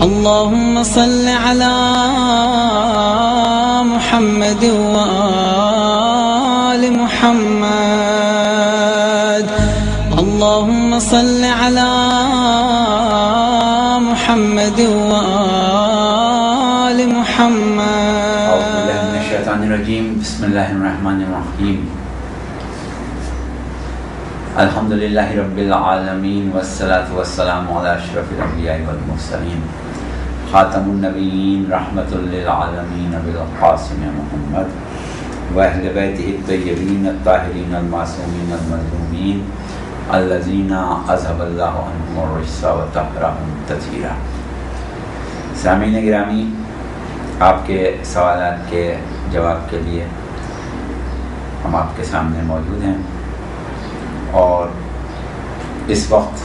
اللهم صل على محمد وآل محمد. اللهم صل على محمد وآل محمد. اعوذ باللہ من الشیطان الرجیم. بسم اللہ الرحمن الرحیم. الحمدللہ رب العالمین والصلاة والسلام علی اشرف الانبیاء والمرسلین خاتم النبیین رحمۃ للعالمین بالقاسم محمد واہل بیتہ الطیبین الطاہرین المعصومین المظلومین الذین اذھب اللہ عنہم الرجس وطہرہم تطہیرا. سامعین گرامی، آپ کے سوالات کے جواب کے لیے ہم آپ کے سامنے موجود ہیں، اور اس وقت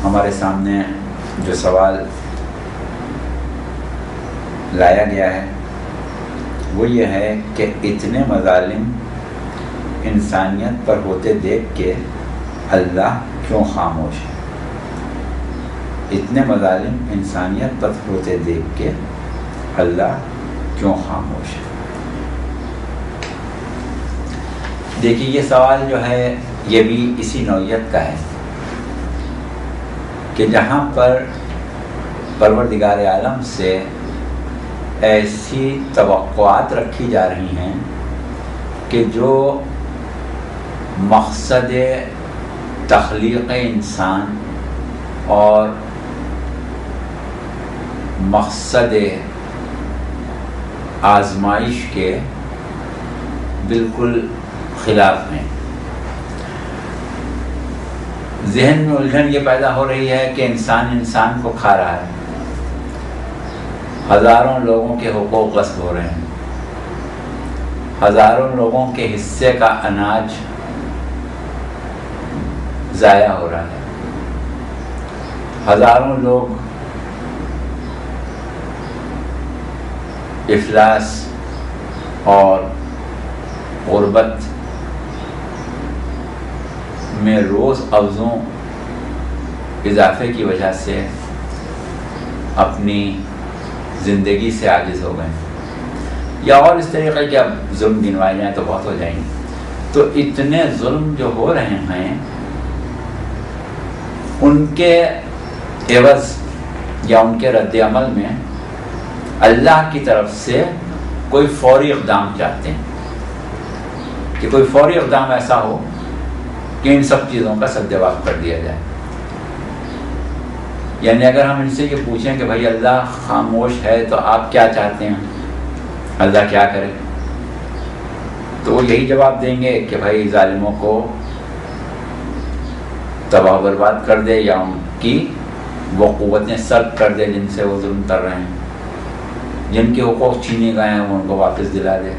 ہمارے سامنے جو سوال لایا گیا ہے وہ یہ ہے کہ اتنے مظالم انسانیت پر ہوتے دیکھ کے اللہ کیوں خاموش ہے؟ اتنے مظالم انسانیت پر ہوتے دیکھ کے اللہ کیوں خاموش ہے؟ دیکھیے، یہ سوال جو ہے یہ بھی اسی نوعیت کا ہے کہ جہاں پر پروردگار عالم سے ایسی توقعات رکھی جا رہی ہیں کہ جو مقصد تخلیق انسان اور مقصد آزمائش کے بالکل خلاف ہیں. ذہن میں الجھن یہ پیدا ہو رہی ہے کہ انسان کو کھا رہا ہے، ہزاروں لوگوں کے حقوق غصب ہو رہے ہیں، ہزاروں لوگوں کے حصے کا اناج ضائع ہو رہا ہے، ہزاروں لوگ افلاس اور غربت میں روز افزوں اضافے کی وجہ سے اپنی زندگی سے عاجز ہو گئے، یا اور اس طریقے کے اب ظلم گنوائے جائیں تو بہت ہو جائیں گے. تو اتنے ظلم جو ہو رہے ہیں ان کے عوض یا ان کے رد عمل میں اللہ کی طرف سے کوئی فوری اقدام چاہتے ہیں کہ کوئی فوری اقدام ایسا ہو کہ ان سب چیزوں کا سدباب کر دیا جائے. یعنی اگر ہم ان سے یہ پوچھیں کہ بھائی اللہ خاموش ہے تو آپ کیا چاہتے ہیں، اللہ کیا کرے، تو وہ یہی جواب دیں گے کہ بھائی ظالموں کو تباہ و برباد کر دے، یا ان کی وہ قوتیں سلب کر دے جن سے وہ ظلم کر رہے ہیں، جن کے حقوق چھینے گئے ہیں وہ ان کو واپس دلا دے،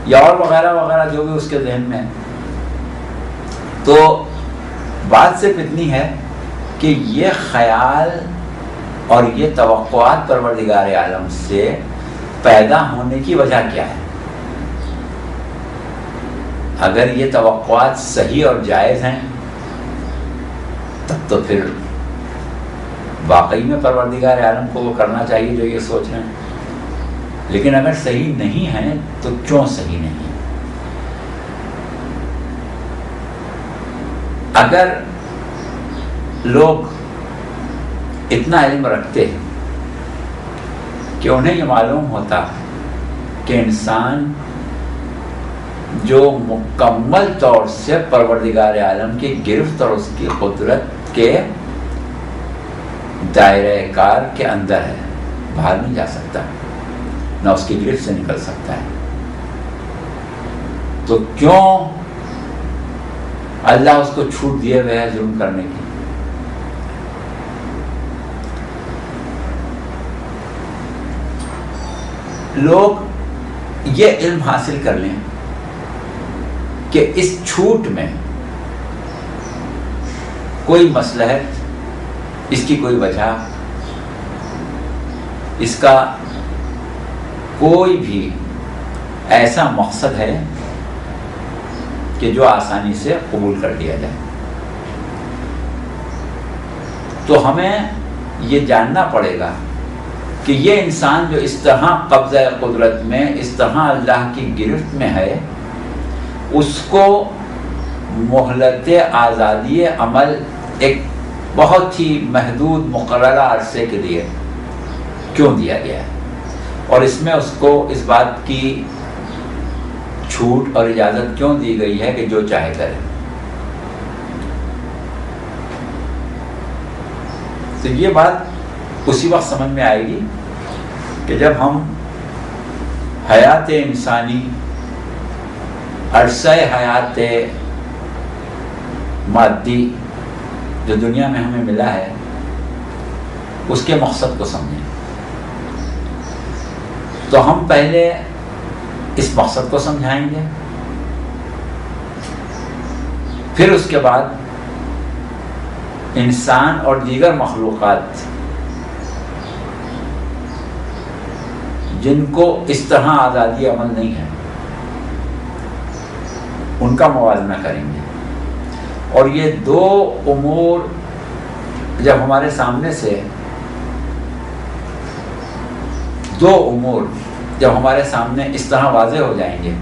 یا اور وغیرہ وغیرہ جو بھی اس کے ذہن میں ہے. تو بات صرف اتنی ہے کہ یہ خیال اور یہ توقعات پروردگار عالم سے پیدا ہونے کی وجہ کیا ہے؟ اگر یہ توقعات صحیح اور جائز ہیں تب تو پھر واقعی میں پروردگار عالم کو وہ کرنا چاہیے جو یہ سوچ رہے ہیں. لیکن اگر صحیح نہیں ہیں تو کیوں صحیح نہیں؟ اگر لوگ اتنا علم رکھتے ہیں کہ انہیں یہ معلوم ہوتا کہ انسان جو مکمل طور سے پروردگار عالم کی گرفت اور اس کی قدرت کے دائرہ کار کے اندر ہے، باہر نہیں جا سکتا، نہ اس کی گرفت سے نکل سکتا ہے، تو کیوں اللہ اس کو چھوٹ دیے ہوئے ہے ظلم کرنے کی؟ لوگ یہ علم حاصل کر لیں کہ اس چھوٹ میں کوئی مصلحت، اس کی کوئی وجہ، اس کا کوئی بھی ایسا مقصد ہے کہ جو آسانی سے قبول کر لیا جائے. تو ہمیں یہ جاننا پڑے گا کہ یہ انسان جو اس طرح قبضہ قدرت میں، اس طرح اللہ کی گرفت میں ہے، اس کو مہلت آزادی عمل ایک بہت ہی محدود مقررہ عرصے کے لیے کیوں دیا گیا ہے، اور اس میں اس کو اس بات کی چھوٹ اور اجازت کیوں دی گئی ہے کہ جو چاہے کرے۔ تو یہ بات اسی وقت سمجھ میں آئے گی کہ جب ہم حیات انسانی، عرصہ حیات مادی جو دنیا میں ہمیں ملا ہے، اس کے مقصد کو سمجھیں۔ تو ہم پہلے اس مقصد کو سمجھائیں گے، پھر اس کے بعد انسان اور دیگر مخلوقات جن کو اس طرح آزادی عمل نہیں ہے، ان کا موازنہ کریں گے۔ اور یہ دو امور جب ہمارے سامنے سے، دو امور جب ہمارے سامنے اس طرح واضح ہو جائیں گے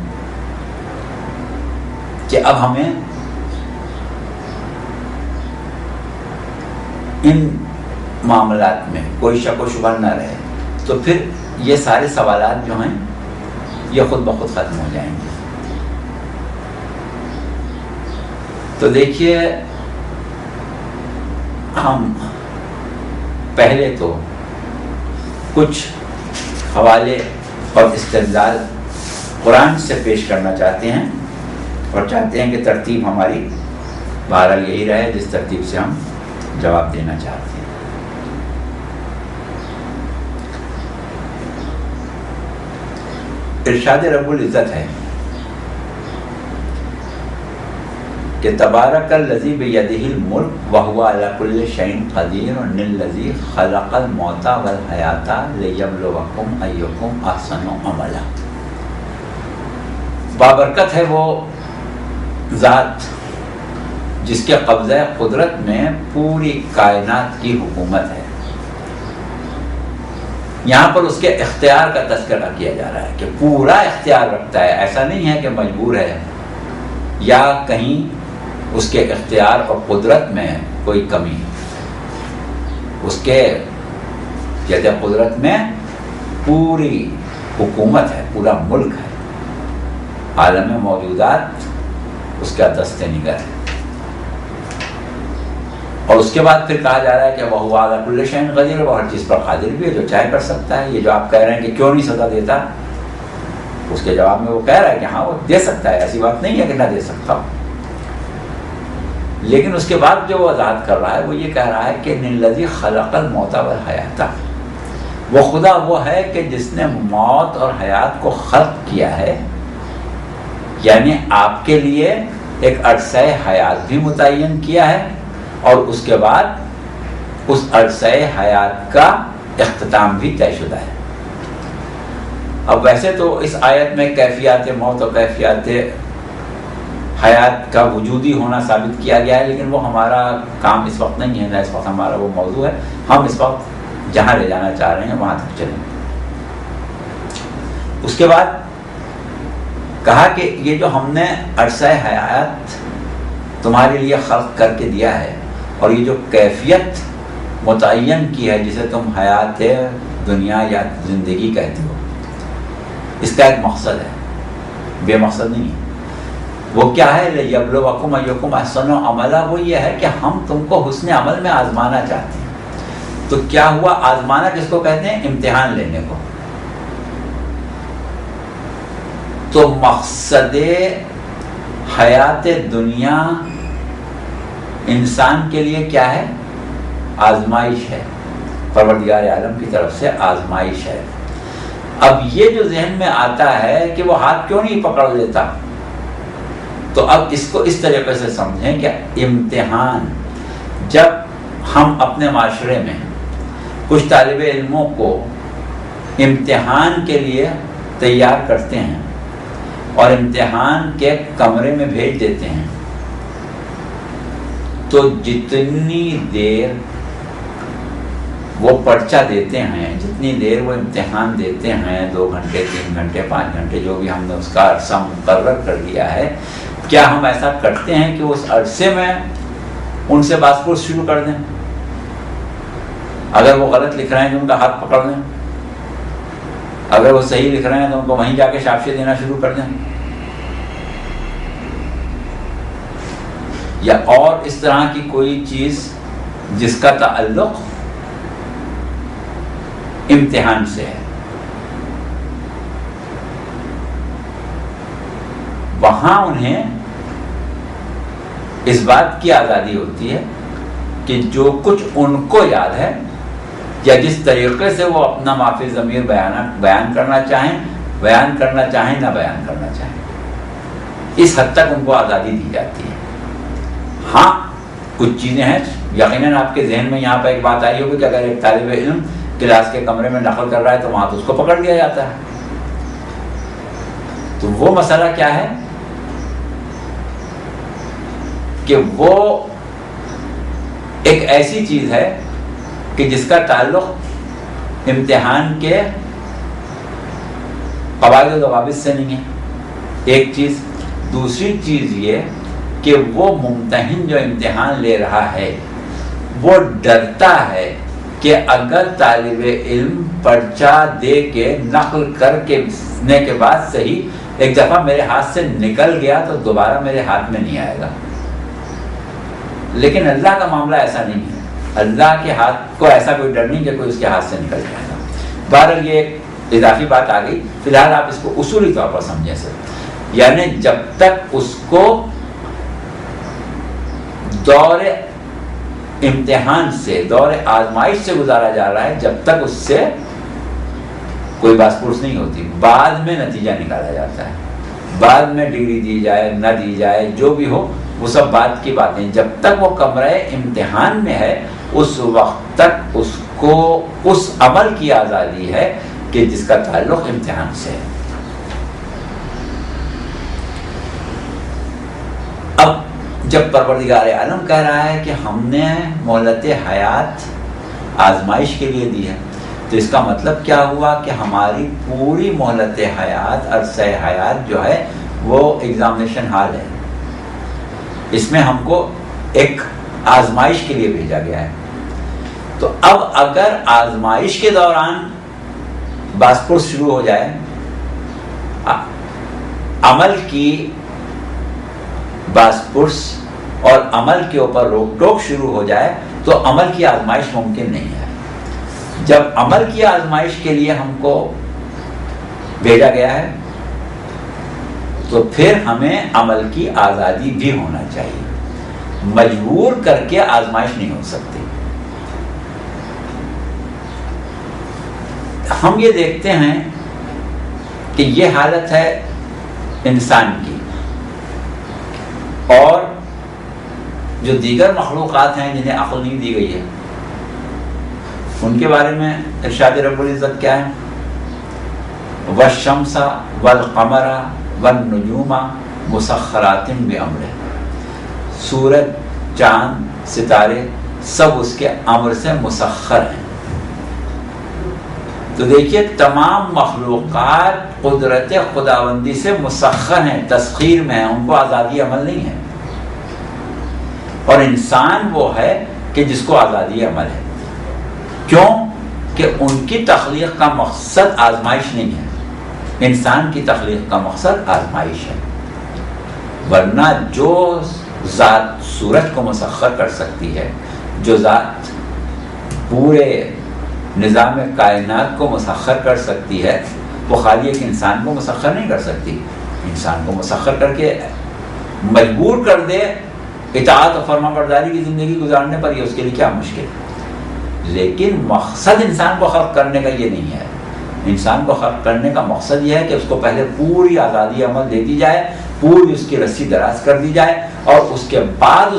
کہ اب ہمیں ان معاملات میں کوئی شک و شبہ نہ رہے، تو پھر یہ سارے سوالات جو ہیں یہ خود بخود ختم ہو جائیں گے۔ تو دیکھیے، ہم پہلے تو کچھ حوالے اور استدلال قرآن سے پیش کرنا چاہتے ہیں، اور چاہتے ہیں کہ ترتیب ہماری بہرحال یہی رہے جس ترتیب سے ہم جواب دینا چاہتے ہیں۔ ارشاد رب العزت ہے کہ تبارک الذی بیدہ الملک وہو علی کل شیء قدیر الذی خلق الموت والحیاۃ لیبلوکم ایکم احسن عملا۔ بابرکت ہے وہ ذات جس کے قبضہ قدرت میں پوری کائنات کی حکومت ہے۔ یہاں پر اس کے اختیار کا تذکرہ کیا جا رہا ہے کہ پورا اختیار رکھتا ہے، ایسا نہیں ہے کہ مجبور ہے یا کہیں اس کے اختیار اور قدرت میں کوئی کمی ہے۔ اس کے کہتے قدرت میں پوری حکومت ہے، پورا ملک ہے، عالم موجودات اس کا دست نگر ہے۔ اور اس کے بعد پھر کہا جا رہا ہے کہ وہ علی کل شیء قدیر، وہ ہر چیز پر قادر بھی ہے، جو چاہے کر سکتا ہے۔ یہ جو آپ کہہ رہے ہیں کہ کیوں نہیں سزا دیتا، اس کے جواب میں وہ کہہ رہا ہے کہ ہاں وہ دے سکتا ہے، ایسی بات نہیں ہے کہ نہ دے سکتا۔ لیکن اس کے بعد جو وضاحت کر رہا ہے وہ یہ کہہ رہا ہے کہ الذی خلق الموت والحیاۃ، وہ خدا وہ ہے کہ جس نے موت اور حیات کو خلق کیا ہے، یعنی آپ کے لیے ایک عرصہ حیات بھی متعین کیا ہے، اور اس کے بعد اس عرصہ حیات کا اختتام بھی طے شدہ ہے۔ اب ویسے تو اس آیت میں کیفیات موت اور کیفیات حیات کا وجودی ہونا ثابت کیا گیا ہے، لیکن وہ ہمارا کام اس وقت نہیں ہے، نہ اس وقت ہمارا وہ موضوع ہے۔ ہم اس وقت جہاں لے جانا چاہ رہے ہیں وہاں تک چلیں۔ اس کے بعد کہا کہ یہ جو ہم نے عرصہ حیات تمہارے لیے خلق کر کے دیا ہے، اور یہ جو کیفیت متعین کی ہے جسے تم حیات دنیا یا زندگی کہتے ہو، اس کا ایک مقصد ہے، بے مقصد نہیں ہے۔ وہ کیا ہے؟ لیبلوکم ایکم احسن عملا، وہ یہ ہے کہ ہم تم کو حسن عمل میں آزمانا چاہتے ہیں۔ تو کیا ہوا؟ آزمانا کس کو کہتے ہیں؟ امتحان لینے کو۔ تو مقصد حیات دنیا انسان کے لیے کیا ہے؟ آزمائش ہے، پروردگار عالم کی طرف سے آزمائش ہے۔ اب یہ جو ذہن میں آتا ہے کہ وہ ہاتھ کیوں نہیں پکڑ لیتا، تو اب اس کو اس طریقے سے سمجھیں کہ امتحان، جب ہم اپنے معاشرے میں کچھ طالب علموں کو امتحان کے لیے تیار کرتے ہیں اور امتحان کے کمرے میں بھیج دیتے ہیں، تو جتنی دیر وہ پرچہ دیتے ہیں، جتنی دیر وہ امتحان دیتے ہیں، 2 گھنٹے 3 گھنٹے 5 گھنٹے جو بھی ہم نے اس کا عرصہ مقرر کر دیا ہے، کیا ہم ایسا کرتے ہیں کہ اس عرصے میں ان سے بات پرس شروع کر دیں؟ اگر وہ غلط لکھ رہے ہیں تو ان کا ہاتھ پکڑ لیں، اگر وہ صحیح لکھ رہے ہیں تو ان کو وہیں جا کے شاباشی دینا شروع کر دیں، یا اور اس طرح کی کوئی چیز جس کا تعلق امتحان سے ہے، وہاں انہیں اس بات کی آزادی ہوتی ہے کہ جو کچھ ان کو یاد ہے یا جس طریقے سے وہ اپنا معافی ضمیر بیان کرنا چاہیں نہ بیان کرنا چاہیں، اس حد تک ان کو آزادی دی جاتی ہے۔ ہاں کچھ چیزیں ہیں، یقیناً آپ کے ذہن میں یہاں پہ ایک بات آئی ہوگی کہ اگر ایک طالب علم کلاس کے کمرے میں نقل کر رہا ہے تو وہاں تو اس کو پکڑ لیا جاتا ہے۔ تو وہ مسئلہ کیا ہے کہ وہ ایک ایسی چیز ہے کہ جس کا تعلق امتحان کے قواعد و ضوابط سے نہیں ہے، ایک چیز۔ دوسری چیز یہ کہ وہ ممتحن جو امتحان لے رہا ہے وہ ڈرتا ہے کہ اگر طالب علم پرچہ دے کے نقل کر کے بعد صحیح ایک دفعہ میرے ہاتھ سے نکل گیا تو دوبارہ میرے ہاتھ میں نہیں آئے گا، لیکن اللہ کا معاملہ ایسا نہیں ہے۔ اللہ کے ہاتھ کو ایسا کوئی ڈر نہیں کہ کوئی اس کے ہاتھ سے نکل جائے گا۔ بہرحال یہ ایک اضافی بات آ گئی، فی الحال آپ اس کو اصولی طور پر سمجھیں سر، یعنی جب تک اس کو دور امتحان سے، دور آزمائش سے گزارا جا رہا ہے، جب تک اس سے کوئی باس پرس نہیں ہوتی، بعد میں نتیجہ نکالا جاتا ہے، بعد میں ڈگری دی جائے نہ دی جائے جو بھی ہو وہ سب بات کی باتیں۔ جب تک وہ کمرہ امتحان میں ہے اس وقت تک اس کو اس عمل کی آزادی ہے کہ جس کا تعلق امتحان سے ہے۔ اب جب پروردگار عالم کہہ رہا ہے کہ ہم نے مہلت حیات آزمائش کے لیے دی ہے، تو اس کا مطلب کیا ہوا کہ ہماری پوری مہلت حیات، عرصہ حیات جو ہے وہ ایگزامینیشن ہال ہے، اس میں ہم کو ایک آزمائش کے لیے بھیجا گیا ہے۔ تو اب اگر آزمائش کے دوران باس پرس شروع ہو جائے، عمل کی باس پرس اور عمل کے اوپر روک ٹوک شروع ہو جائے تو عمل کی آزمائش ممکن نہیں ہے۔ جب عمل کی آزمائش کے لیے ہم کو بھیجا گیا ہے تو پھر ہمیں عمل کی آزادی بھی ہونا چاہیے، مجبور کر کے آزمائش نہیں ہو سکتی۔ ہم یہ دیکھتے ہیں کہ یہ حالت ہے انسان کی، اور جو دیگر مخلوقات ہیں جنہیں عقل نہیں دی گئی ہے ان کے بارے میں ارشاد رب العزت کیا ہے؟ والشمس والقمر والنجوم مسخرات بامرہ، سورج، چاند، ستارے سب اس کے امر سے مسخر ہیں۔ تو دیکھیے تمام مخلوقات قدرت خداوندی سے مسخر ہیں، تسخیر میں ہیں، ان کو آزادی عمل نہیں ہے، اور انسان وہ ہے کہ جس کو آزادی عمل ہے۔ کیوں؟ کہ ان کی تخلیق کا مقصد آزمائش نہیں ہے، انسان کی تخلیق کا مقصد آزمائش ہے، ورنہ جو ذات سورج کو مسخر کر سکتی ہے، جو ذات پورے نظام کائنات کو مسخر کر سکتی ہے، وہ خالی ایک انسان کو مسخر نہیں کر سکتی۔ انسان کو مسخر کر کے مجبور کر دے اطاعت و فرما برداری کی زندگی گزارنے پر، یہ اس کے لیے کیا مشکل ہے؟ لیکن مقصد انسان کو خلق کرنے کا یہ نہیں ہے۔ انسان کو خلق کرنے کا مقصد یہ ہے کہ اس کو پہلے پوری آزادی عمل دے دی جائے، پوری اس کی رسی دراز کر دی جائے، اور اس کے بعد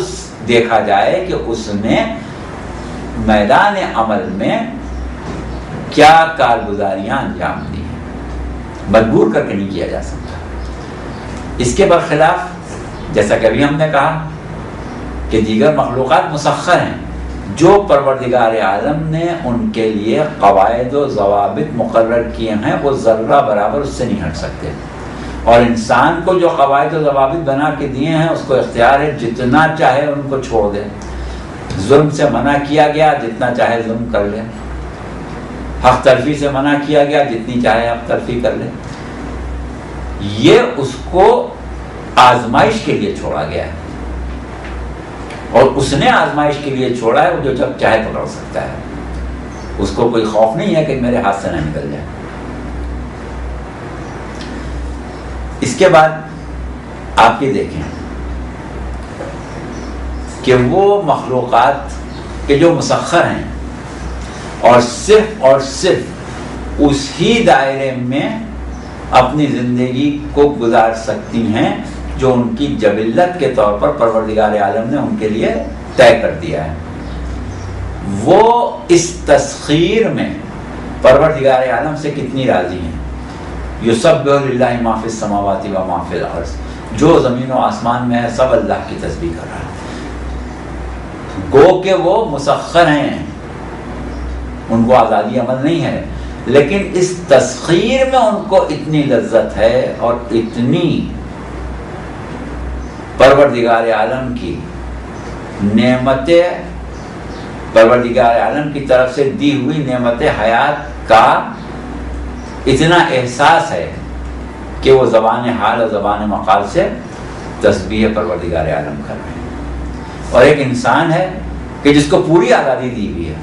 دیکھا جائے کہ اس نے میدان عمل میں کیا کارگزاریاں انجام دی ہیں۔ مجبور کر کے نہیں کیا جا سکتا۔ اس کے برخلاف جیسا کہ ابھی ہم نے کہا کہ دیگر مخلوقات مسخر ہیں، جو پروردگار عالم نے ان کے لیے قواعد و ضوابط مقرر کیے ہیں وہ ذرہ برابر اس سے نہیں ہٹ سکتے، اور انسان کو جو قواعد و ضوابط بنا کے دیے ہیں اس کو اختیار ہے جتنا چاہے ان کو چھوڑ دے. ظلم سے منع کیا گیا، جتنا چاہے ظلم کر لے. حق تلفی سے منع کیا گیا، جتنی چاہے حق تلفی کر لے. یہ اس کو آزمائش کے لیے چھوڑا گیا ہے، اور اس نے آزمائش کے لیے چھوڑا ہے، وہ جو جب چاہے پکڑ سکتا ہے. اس کو کوئی خوف نہیں ہے کہ میرے ہاتھ سے نہ نکل جائے. اس کے بعد آپ یہ دیکھیں کہ وہ مخلوقات کے جو مسخر ہیں اور صرف اسی دائرے میں اپنی زندگی کو گزار سکتی ہیں جو ان کی جبلت کے طور پر پروردگار عالم نے ان کے لیے طے کر دیا ہے. وہ اس تسخیر میں پروردگار عالم سے کتنی راضی ہیں. یسبح للہ ما فی السماوات و ما فی الارض، جو زمین و آسمان میں ہے سب اللہ کی تسبیح کر رہا ہے. گو کہ وہ مسخر ہیں، ان کو آزادی عمل نہیں ہے، لیکن اس تسخیر میں ان کو اتنی لذت ہے اور اتنی پروردگار عالم کی نعمتیں، پروردگار عالم کی طرف سے دی ہوئی نعمت حیات کا اتنا احساس ہے کہ وہ زبان حال اور زبان مقال سے تسبیح پروردگار عالم کر رہے ہیں. اور ایک انسان ہے کہ جس کو پوری آزادی دی ہوئی ہے،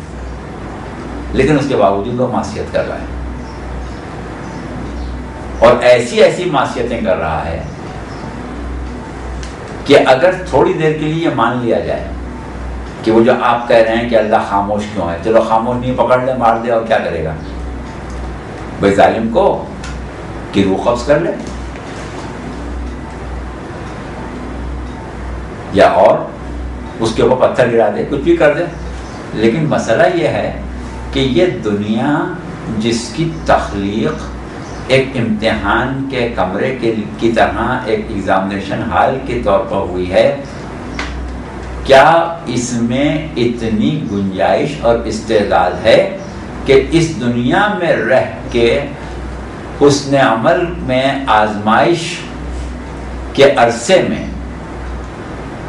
لیکن اس کے باوجود وہ معصیت کر رہا ہے، اور ایسی معصیتیں کر رہا ہے کہ اگر تھوڑی دیر کے لیے یہ مان لیا جائے کہ وہ جو آپ کہہ رہے ہیں کہ اللہ خاموش کیوں ہے، چلو خاموش نہیں، پکڑ لے، مار دے، اور کیا کرے گا؟ بھائی ظالم کو کی روح قبض کر لے، یا اور اس کے اوپر پتھر گرا دے، کچھ بھی کر دے. لیکن مسئلہ یہ ہے کہ یہ دنیا جس کی تخلیق ایک امتحان کے کمرے کی طرح، ایک ایگزامینیشن ہال کے طور پر ہوئی ہے، کیا اس میں اتنی گنجائش اور استعداد ہے کہ اس دنیا میں رہ کے حسن عمل میں آزمائش کے عرصے میں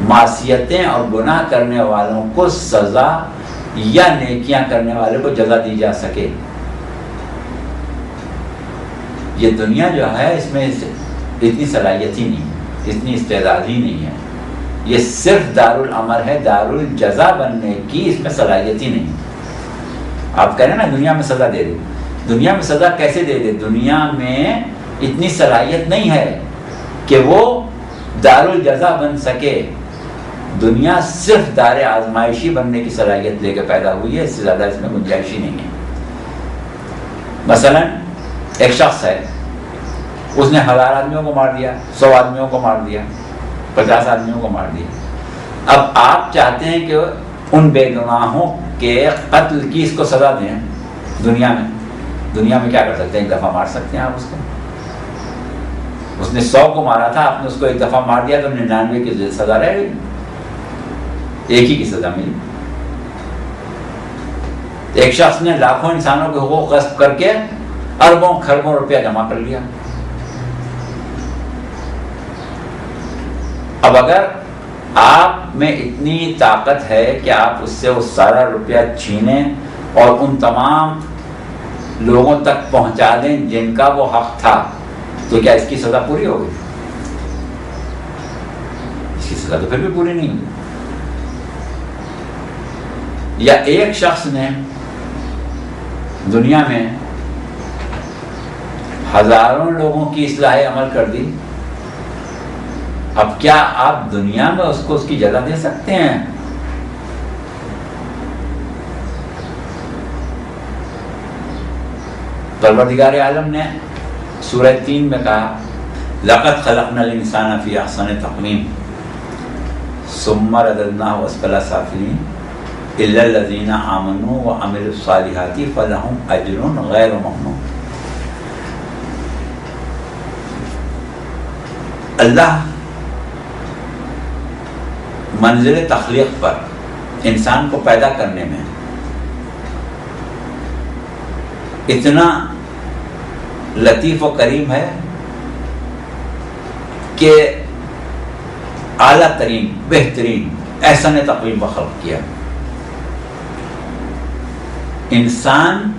معصیتیں اور گناہ کرنے والوں کو سزا یا نیکیاں کرنے والے کو جزا دی جا سکے؟ یہ دنیا جو ہے اس میں اتنی صلاحیت ہی نہیں ہے، اتنی استعداد ہی نہیں ہے. یہ صرف دارالامر ہے، دارالجزا بننے کی اس میں صلاحیت ہی نہیں ہے. آپ کہہ رہے ہیں نا دنیا میں سزا دے دے، دنیا میں سزا کیسے دے دے؟ دنیا میں اتنی صلاحیت نہیں ہے کہ وہ دارالجزا بن سکے. دنیا صرف دار آزمائشی بننے کی صلاحیت لے کے پیدا ہوئی ہے، اس سے زیادہ اس میں گنجائش ہی نہیں ہے. مثلا ایک شخص ہے، اس نے 1000 آدمیوں کو مار دیا، 100 آدمیوں کو مار دیا، 50 آدمیوں کو مار دیا. اب آپ چاہتے ہیں کہ ان بے گناہوں کے قتل کی اس کو سزا دیں. دنیا میں کیا کر سکتے ہیں؟ ایک دفعہ مار سکتے ہیں آپ اس کو. اس نے 100 کو مارا تھا، آپ نے اس کو ایک دفعہ مار دیا تو 99 کی سزا رہ گئی، ایک ہی کی سزا ملی. ایک شخص نے لاکھوں انسانوں کے حقوق غصب کر کے اربوں خربوں روپیہ جمع کر لیا. اب اگر آپ میں اتنی طاقت ہے کہ آپ اس سے وہ سارا روپیہ چھینیں اور ان تمام لوگوں تک پہنچا دیں جن کا وہ حق تھا، تو کیا اس کی سزا پوری ہو گئی؟ اس کی سزا تو پھر بھی پوری نہیں ہوئی. یا ایک شخص نے دنیا میں ہزاروں لوگوں کی اصلاح عمل کر دی. اب کیا آپ دنیا میں اس کو اس کی جزا دے سکتے ہیں؟ پروردگار عالم نے سورہ 3 میں کہا لَقَدْ خَلَقْنَا الْإِنسَانَ فِي أَحْسَنِ تَقْوِيمٍ ثُمَّ رَدَدْنَاهُ أَسْفَلَ سَافِلِينَ إِلَّا الَّذِينَ آمَنُوا وَعَمِلُوا الصَّالِحَاتِ فَلَهُمْ أَجْرٌ غَيْرُ مَمْنُونٍ. اللہ منزل تخلیق پر انسان کو پیدا کرنے میں اتنا لطیف و کریم ہے کہ اعلیٰ ترین بہترین احسن تقویم خلق کیا. انسان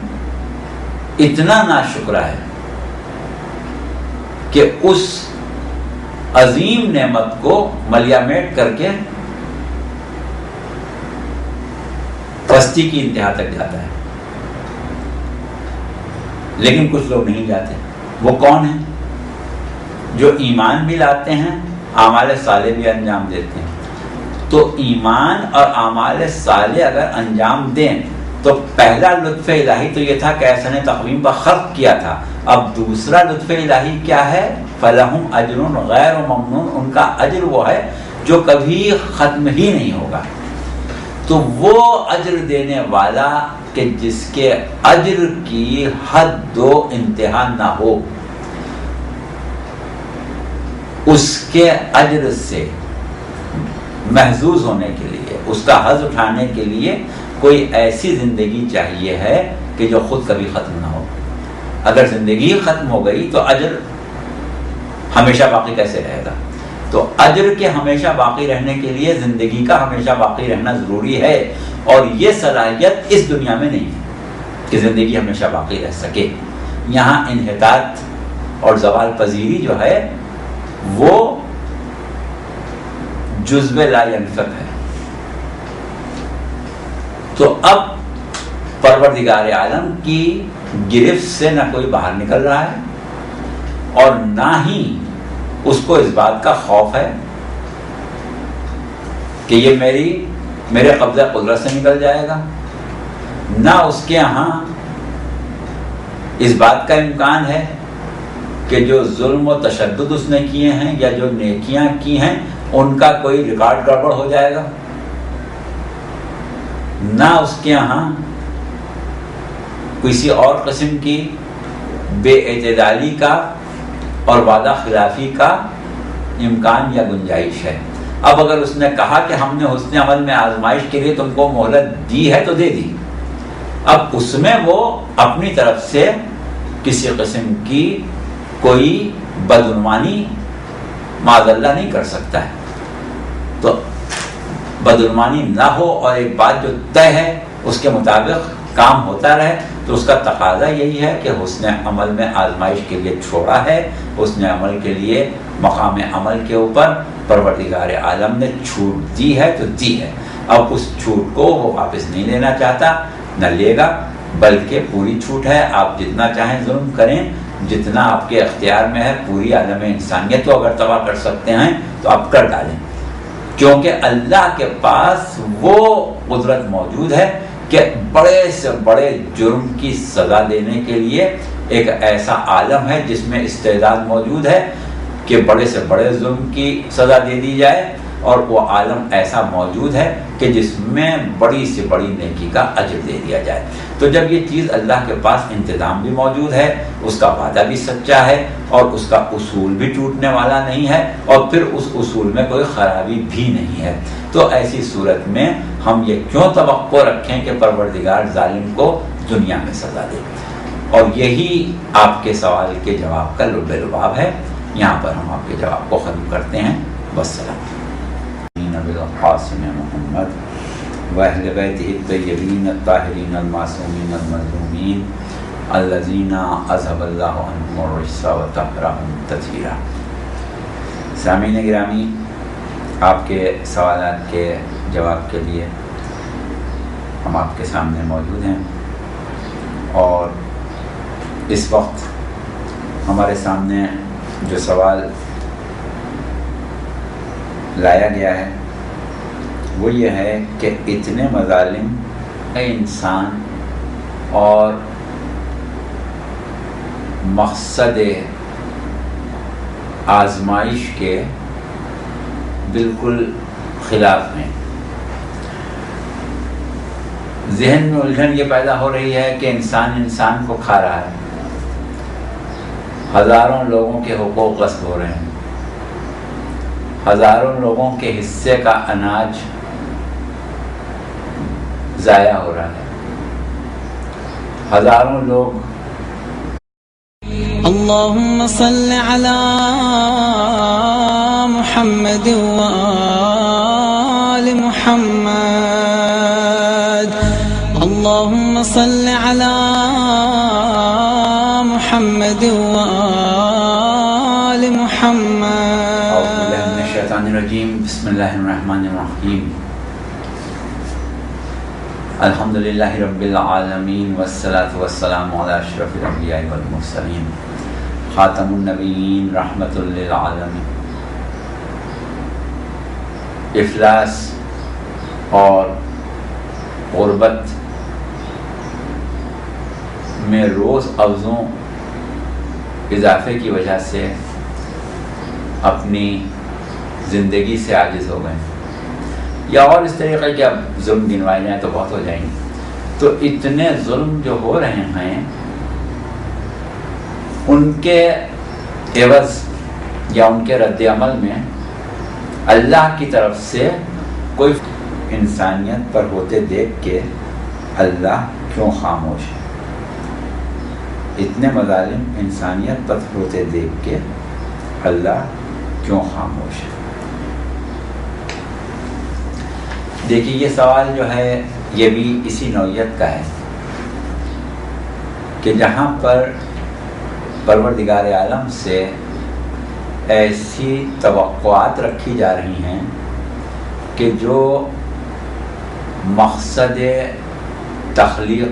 اتنا ناشکرا ہے کہ اس عظیم نعمت کو ملیامیٹ کر کے پستی کی انتہا تک جاتا ہے. لیکن کچھ لوگ نہیں جاتے. وہ کون ہیں؟ جو ایمان بھی لاتے ہیں، اعمال صالح بھی انجام دیتے ہیں. تو ایمان اور اعمال صالح اگر انجام دیں تو پہلا لطف الہی تو یہ تھا کہ احسن تقویم پر خلق کیا تھا. اب دوسرا لطف الہی کیا ہے؟ فَلَهُمْ أَجْرٌ غَيْرُ مَمْنُونٌ. ان کا اجر وہ ہے جو کبھی ختم ہی نہیں ہوگا. تو وہ اجر دینے والا کہ جس کے اجر کی حد و انتہا نہ ہو، اس کے اجر سے محظوظ ہونے کے لیے، اس کا حظ اٹھانے کے لیے کوئی ایسی زندگی چاہیے ہے کہ جو خود کبھی ختم نہ ہو. اگر زندگی ختم ہو گئی تو اجر ہمیشہ باقی کیسے رہے گا؟ تو اجر کے ہمیشہ باقی رہنے کے لیے زندگی کا ہمیشہ باقی رہنا ضروری ہے، اور یہ صلاحیت اس دنیا میں نہیں ہے کہ زندگی ہمیشہ باقی رہ سکے. یہاں انحطاط اور زوال پذیری جو ہے وہ جزو لا ینفق ہے. تو اب پروردگار عالم کی گرفت سے نہ کوئی باہر نکل رہا ہے، اور نہ ہی اس کو اس بات کا خوف ہے کہ یہ میرے قبضہ قدرت سے نکل جائے گا. نہ اس کے ہاں اس بات کا امکان ہے کہ جو ظلم و تشدد اس نے کیے ہیں یا جو نیکیاں کی ہیں ان کا کوئی ریکارڈ گڑبڑ ہو جائے گا. نہ اس کے ہاں کسی اور قسم کی بے اعتدالی کا اور وعدہ خلافی کا امکان یا گنجائش ہے. اب اگر اس نے کہا کہ ہم نے حسن عمل میں آزمائش کے لیے تم کو مہلت دی ہے تو دے دی، اب اس میں وہ اپنی طرف سے کسی قسم کی کوئی بدعنوانی معاذ اللہ نہیں کر سکتا ہے. تو بدعنوانی نہ ہو اور ایک بات جو طے ہے اس کے مطابق کام ہوتا رہے. تو اس کا تقاضا یہی ہے کہ حسن عمل میں آزمائش کے لیے چھوڑا ہے. حسن عمل کے لیے مقام عمل کے اوپر پروردگار عالم نے چھوٹ دی ہے تو دی ہے. اب اس چھوٹ کو وہ واپس نہیں لینا چاہتا، نہ لے گا، بلکہ پوری چھوٹ ہے. آپ جتنا چاہیں ظلم کریں، جتنا آپ کے اختیار میں ہے. پوری عالم انسانیت کو اگر تباہ کر سکتے ہیں تو آپ کر ڈالیں، کیونکہ اللہ کے پاس وہ قدرت موجود ہے کہ بڑے سے بڑے جرم کی سزا دینے کے لیے ایک ایسا عالم ہے جس میں استعداد موجود ہے کہ بڑے سے بڑے ظلم کی سزا دے دی جائے، اور وہ عالم ایسا موجود ہے کہ جس میں بڑی سے بڑی نیکی کا اجر دے دیا جائے. تو جب یہ چیز اللہ کے پاس انتظام بھی موجود ہے، اس کا وعدہ بھی سچا ہے، اور اس کا اصول بھی ٹوٹنے والا نہیں ہے، اور پھر اس اصول میں کوئی خرابی بھی نہیں ہے، تو ایسی صورت میں ہم یہ کیوں توقع رکھیں کہ پروردگار ظالم کو دنیا میں سزا دے؟ اور یہی آپ کے سوال کے جواب کا لب لباب ہے. یہاں پر ہم آپ کے جواب کو ختم کرتے ہیں. والسلام بالقاسم محمد واہل بیتہ الطیبین الطاہرین المعصومین المظلومین الذین اذھب اللہ عنہم الرجس وطہرہم تطہیرا. سامعین گرامی، آپ کے سوالات کے جواب کے لیے ہم آپ کے سامنے موجود ہیں، اور اس وقت ہمارے سامنے جو سوال لایا گیا ہے وہ یہ ہے کہ اتنے مظالم انسان اور مقصد آزمائش کے بالکل خلاف ہیں. ذہن میں الجھن یہ پیدا ہو رہی ہے کہ انسان کو کھا رہا ہے، ہزاروں لوگوں کے حقوق غصب ہو رہے ہیں، ہزاروں لوگوں کے حصے کا اناج ضائع ہو رہا ہے. ہزاروں لوگ اللهم صل على محمد وآل محمد. اللهم صل على محمد وآل محمد. اعوذ باللہ من الشیطان الرجیم. بسم اللہ الرحمن الرحیم. الحمد للہ رب العالمین والصلاة والسلام علی اشرف الانبیاء والمرسلین خاتم النبیین رحمۃ للعالمین. افلاس اور غربت میں روز افزوں اضافے کی وجہ سے اپنی زندگی سے عاجز ہو گئے، یا اور اس طریقے کے اب ظلم گنوائے جائیں تو بہت ہو جائیں گے. تو اتنے ظلم جو ہو رہے ہیں ان کے عوض یا ان کے رد عمل میں اللہ کی طرف سے کوئی انسانیت پر ہوتے دیکھ کے اللہ کیوں خاموش ہے؟ اتنے مظالم انسانیت پر ہوتے دیکھ کے اللہ کیوں خاموش ہے؟ دیکھیے یہ سوال جو ہے یہ بھی اسی نوعیت کا ہے کہ جہاں پر پروردگار عالم سے ایسی توقعات رکھی جا رہی ہیں کہ جو مقصد تخلیق